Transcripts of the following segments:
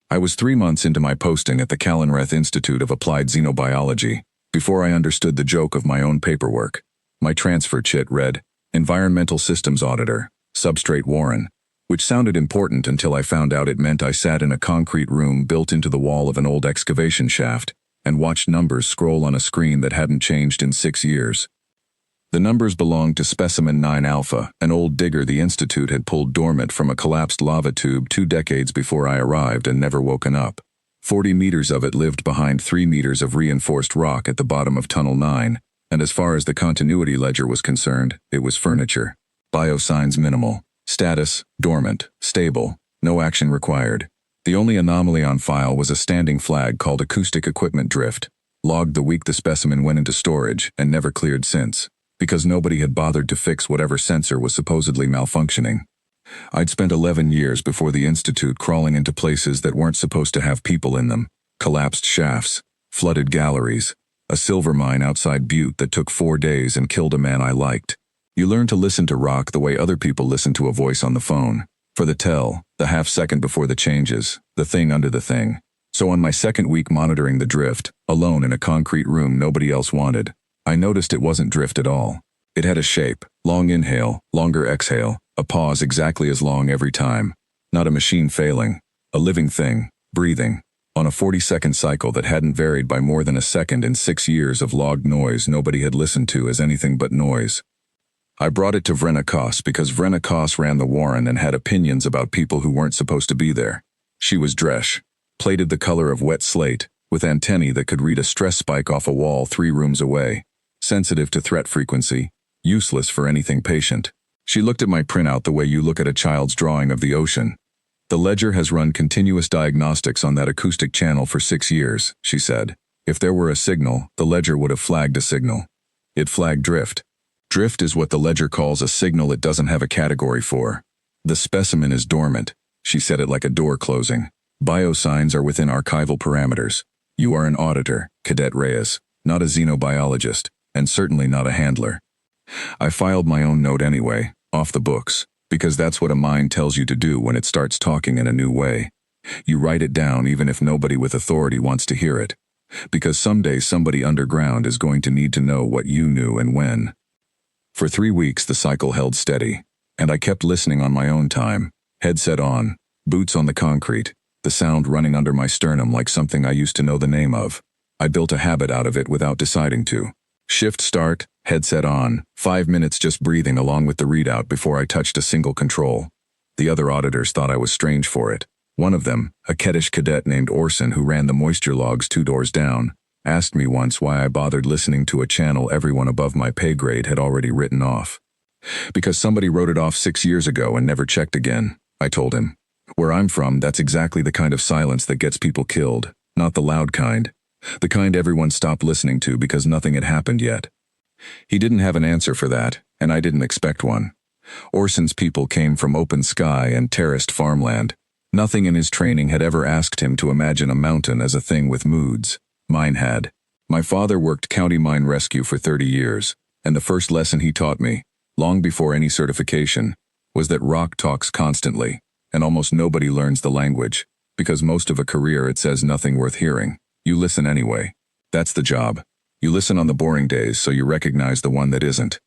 I was 3 months into my posting at the Callenreth Institute of Applied Xenobiology before I understood the joke of my own paperwork. My transfer chit read, Environmental Systems Auditor, Substrate Warren, which sounded important until I found out it meant I sat in a concrete room built into the wall of an old excavation shaft and watched numbers scroll on a screen that hadn't changed in 6 years. The numbers belonged to Specimen 9 Alpha, an old digger the Institute had pulled dormant from a collapsed lava tube 2 decades before I arrived and never woken up. 40 meters of it lived behind 3 meters of reinforced rock at the bottom of Tunnel 9, and as far as the continuity ledger was concerned, it was furniture. Biosigns minimal. Status, dormant, stable, no action required. The only anomaly on file was a standing flag called acoustic equipment drift, logged the week the specimen went into storage and never cleared since, because nobody had bothered to fix whatever sensor was supposedly malfunctioning. I'd spent 11 years before the Institute crawling into places that weren't supposed to have people in them, collapsed shafts, flooded galleries, a silver mine outside Butte that took 4 days and killed a man I liked. You learn to listen to rock the way other people listen to a voice on the phone, for the tell, the half second before the changes, the thing under the thing. So on my second week monitoring the drift, alone in a concrete room nobody else wanted, I noticed it wasn't drift at all. It had a shape, long inhale, longer exhale, a pause exactly as long every time. Not a machine failing, a living thing, breathing, on a 40-second cycle that hadn't varied by more than a second in 6 years of logged noise nobody had listened to as anything but noise. I brought it to Vrenna Koss because Vrenna Koss ran the Warren and had opinions about people who weren't supposed to be there. She was dresh, plated the color of wet slate, with antennae that could read a stress spike off a wall 3 rooms away, sensitive to threat frequency, useless for anything patient. She looked at my printout the way you look at a child's drawing of the ocean. The ledger has run continuous diagnostics on that acoustic channel for 6 years, she said. If there were a signal, the ledger would have flagged a signal. It flagged drift. Drift is what the ledger calls a signal it doesn't have a category for. The specimen is dormant. She said it like a door closing. Biosigns are within archival parameters. You are an auditor, Cadet Reyes, not a xenobiologist, and certainly not a handler. I filed my own note anyway, off the books, because that's what a mind tells you to do when it starts talking in a new way. You write it down even if nobody with authority wants to hear it, because someday somebody underground is going to need to know what you knew and when. For 3 weeks the cycle held steady, and I kept listening on my own time, headset on, boots on the concrete, the sound running under my sternum like something I used to know the name of. I built a habit out of it without deciding to. Shift start, headset on, 5 minutes just breathing along with the readout before I touched a single control. The other auditors thought I was strange for it. One of them, a Keddish cadet named Orson who ran the moisture logs 2 doors down, asked me once why I bothered listening to a channel everyone above my pay grade had already written off. Because somebody wrote it off 6 years ago and never checked again, I told him. Where I'm from, that's exactly the kind of silence that gets people killed, not the loud kind. The kind everyone stopped listening to because nothing had happened yet. He didn't have an answer for that, and I didn't expect one. Orson's people came from open sky and terraced farmland. Nothing in his training had ever asked him to imagine a mountain as a thing with moods. Mine had. My father worked county mine rescue for 30 years, and the first lesson he taught me, long before any certification, was that rock talks constantly, and almost nobody learns the language, because most of a career it says nothing worth hearing. You listen anyway. That's the job. You listen on the boring days so you recognize the one that isn't.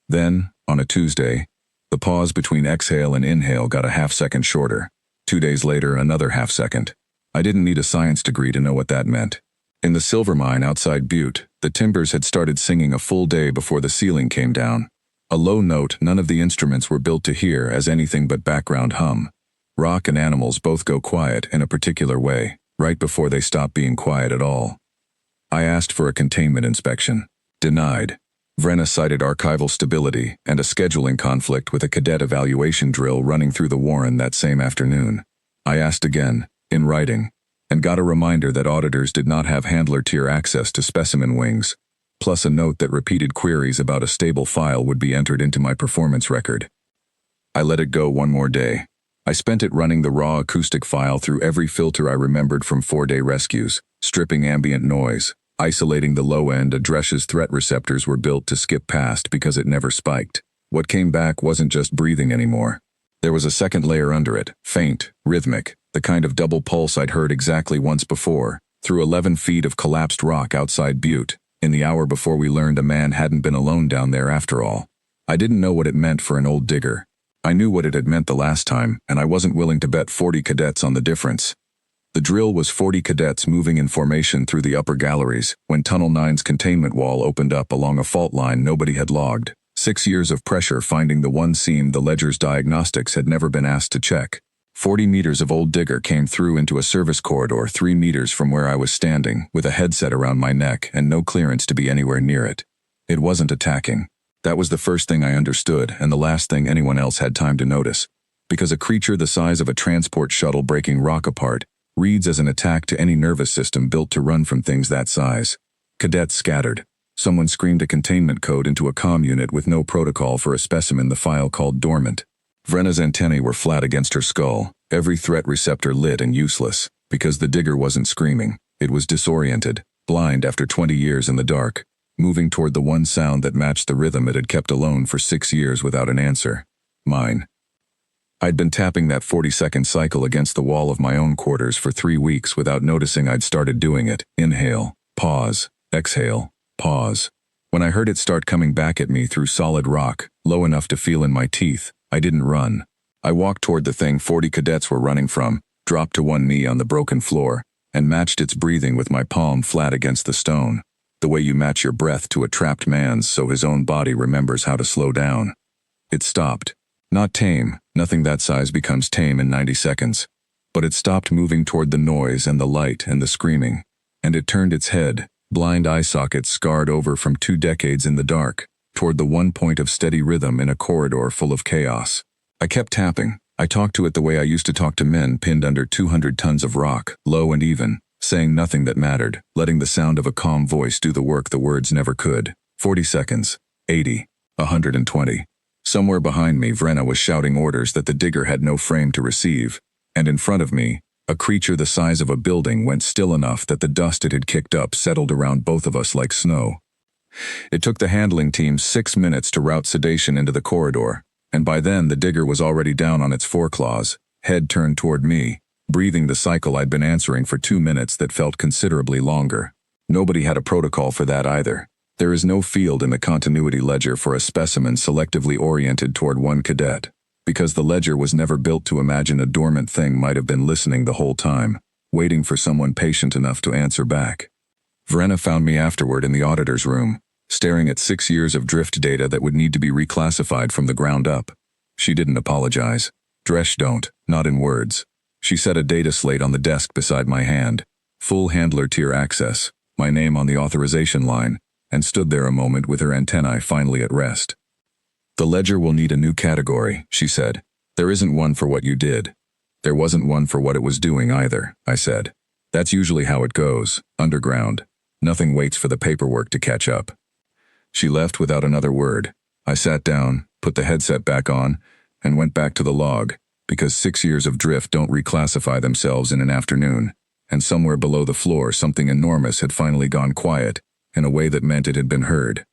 Then, on a Tuesday, the pause between exhale and inhale got a half-second shorter. 2 days later, another half-second. I didn't need a science degree to know what that meant. In the silver mine outside Butte, the timbers had started singing a full day before the ceiling came down. A low note none of the instruments were built to hear as anything but background hum. Rock and animals both go quiet in a particular way, right before they stop being quiet at all. I asked for a containment inspection. Denied. Vrenna cited archival stability and a scheduling conflict with a cadet evaluation drill running through the Warren that same afternoon. I asked again, in writing, and got a reminder that auditors did not have handler-tier access to specimen wings, plus a note that repeated queries about a stable file would be entered into my performance record. I let it go one more day. I spent it running the raw acoustic file through every filter I remembered from 4-day rescues, stripping ambient noise, isolating the low end Adresh's threat receptors were built to skip past because it never spiked. What came back wasn't just breathing anymore. There was a second layer under it, faint, rhythmic, the kind of double pulse I'd heard exactly once before, through 11 feet of collapsed rock outside Butte, in the hour before we learned a man hadn't been alone down there after all. I didn't know what it meant for an old digger. I knew what it had meant the last time, and I wasn't willing to bet 40 cadets on the difference. The drill was 40 cadets moving in formation through the upper galleries when Tunnel 9's containment wall opened up along a fault line nobody had logged. 6 years of pressure finding the one seam the ledger's diagnostics had never been asked to check. 40 meters of old digger came through into a service corridor 3 meters from where I was standing, with a headset around my neck and no clearance to be anywhere near it. It wasn't attacking. That was the first thing I understood, and the last thing anyone else had time to notice. Because a creature the size of a transport shuttle breaking rock apart reads as an attack to any nervous system built to run from things that size. Cadets scattered. Someone screamed a containment code into a comm unit with no protocol for a specimen the file called dormant. Vrenna's antennae were flat against her skull, every threat receptor lit and useless, because the digger wasn't screaming. It was disoriented, blind after 20 years in the dark, moving toward the one sound that matched the rhythm it had kept alone for 6 years without an answer. Mine. I'd been tapping that 40-second cycle against the wall of my own quarters for 3 weeks without noticing I'd started doing it. Inhale, pause, exhale, pause. When I heard it start coming back at me through solid rock, low enough to feel in my teeth, I didn't run. I walked toward the thing 40 cadets were running from, dropped to one knee on the broken floor, and matched its breathing with my palm flat against the stone, the way you match your breath to a trapped man's so his own body remembers how to slow down. It stopped. Not tame, nothing that size becomes tame in 90 seconds. But it stopped moving toward the noise and the light and the screaming. And it turned its head, blind eye sockets scarred over from 2 decades in the dark, toward the one point of steady rhythm in a corridor full of chaos. I kept tapping. I talked to it the way I used to talk to men pinned under 200 tons of rock, low and even, saying nothing that mattered, letting the sound of a calm voice do the work the words never could. 40 seconds. 80. 120. Somewhere behind me, Vrenna was shouting orders that the digger had no frame to receive, and in front of me, a creature the size of a building went still enough that the dust it had kicked up settled around both of us like snow. It took the handling team 6 minutes to route sedation into the corridor, and by then the digger was already down on its foreclaws, head turned toward me, breathing the cycle I'd been answering for 2 minutes that felt considerably longer. Nobody had a protocol for that either. There is no field in the continuity ledger for a specimen selectively oriented toward one cadet, because the ledger was never built to imagine a dormant thing might have been listening the whole time, waiting for someone patient enough to answer back. Vrenna found me afterward in the auditor's room, staring at 6 years of drift data that would need to be reclassified from the ground up. She didn't apologize. Dresh don't, not in words. She set a data slate on the desk beside my hand, full handler tier access, my name on the authorization line, and stood there a moment with her antennae finally at rest. "The ledger will need a new category," she said. "There isn't one for what you did. There wasn't one for what it was doing either," I said. "That's usually how it goes, underground. Nothing waits for the paperwork to catch up." She left without another word. I sat down, put the headset back on, and went back to the log, because 6 years of drift don't reclassify themselves in an afternoon, and somewhere below the floor something enormous had finally gone quiet, in a way that meant it had been heard.